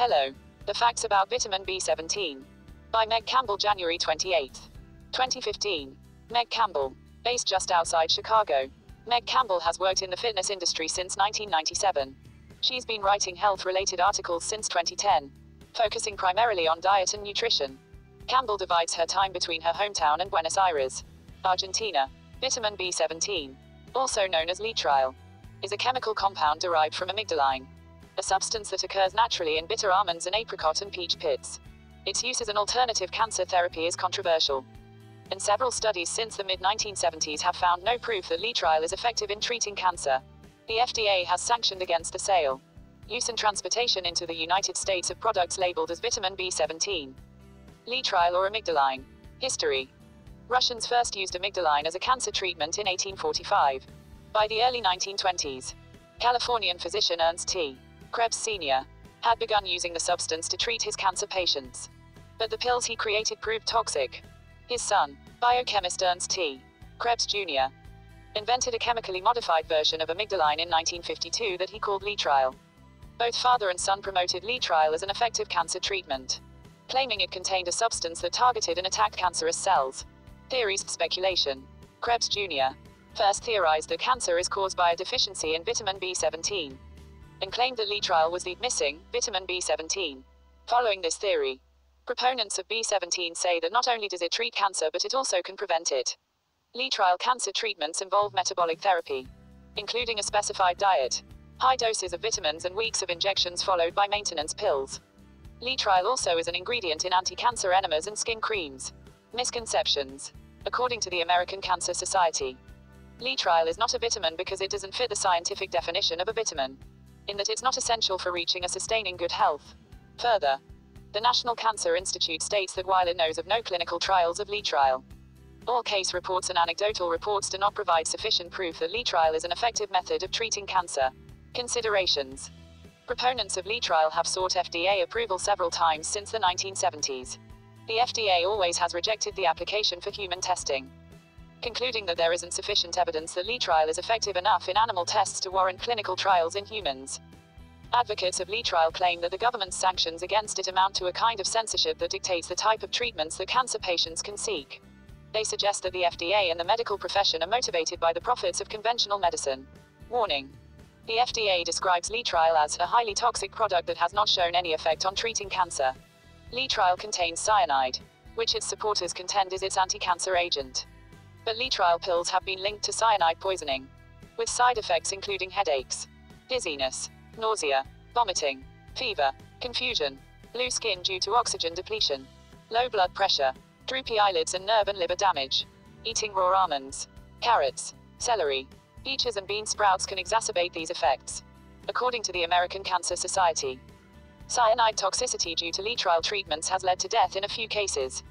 Hello. The Facts About Vitamin B17. By Meg Campbell, January 28, 2015. Meg Campbell. Based just outside Chicago. Meg Campbell has worked in the fitness industry since 1997. She's been writing health-related articles since 2010, focusing primarily on diet and nutrition. Campbell divides her time between her hometown and Buenos Aires, Argentina. Vitamin B17, also known as Leetril, is a chemical compound derived from amygdaline, a substance that occurs naturally in bitter almonds and apricot and peach pits. Its use as an alternative cancer therapy is controversial, and several studies since the mid-1970s have found no proof that Leetril is effective in treating cancer. The FDA has sanctioned against the sale, use and transportation into the United States of products labeled as vitamin B17. Leetril or amygdaline. History. Russians first used amygdaline as a cancer treatment in 1845. By the early 1920s, Californian physician Ernst T. Krebs Sr. had begun using the substance to treat his cancer patients. But the pills he created proved toxic. His son, biochemist Ernst T. Krebs Jr., invented a chemically modified version of amygdaline in 1952 that he called Leetril. Both father and son promoted Leetril as an effective cancer treatment, claiming it contained a substance that targeted and attacked cancerous cells. Theories. Speculation. Krebs Jr. first theorized that cancer is caused by a deficiency in vitamin B17, and claimed that Leetril was the missing vitamin B17. Following this theory, proponents of B17 say that not only does it treat cancer but it also can prevent it. Leetril cancer treatments involve metabolic therapy, including a specified diet, high doses of vitamins and weeks of injections followed by maintenance pills. Leetril also is an ingredient in anti-cancer enemas and skin creams. Misconceptions. According to the American Cancer Society, Leetril is not a vitamin because it doesn't fit the scientific definition of a vitamin, in that it's not essential for reaching or sustaining good health. Further, the National Cancer Institute states that while it knows of no clinical trials of Leetril, all case reports and anecdotal reports do not provide sufficient proof that Leetril is an effective method of treating cancer. Considerations. Proponents of Leetril have sought FDA approval several times since the 1970s. The FDA always has rejected the application for human testing, concluding that there isn't sufficient evidence that Leetril is effective enough in animal tests to warrant clinical trials in humans. Advocates of Leetril claim that the government's sanctions against it amount to a kind of censorship that dictates the type of treatments that cancer patients can seek. They suggest that the FDA and the medical profession are motivated by the profits of conventional medicine. Warning. The FDA describes Leetril as a highly toxic product that has not shown any effect on treating cancer. Leetril contains cyanide, which its supporters contend is its anti-cancer agent. But Leetril pills have been linked to cyanide poisoning, with side effects including headaches, dizziness, nausea, vomiting, fever, confusion, blue skin due to oxygen depletion, low blood pressure, droopy eyelids and nerve and liver damage. Eating raw almonds, carrots, celery, peaches and bean sprouts can exacerbate these effects. According to the American Cancer Society, cyanide toxicity due to Leetril treatments has led to death in a few cases.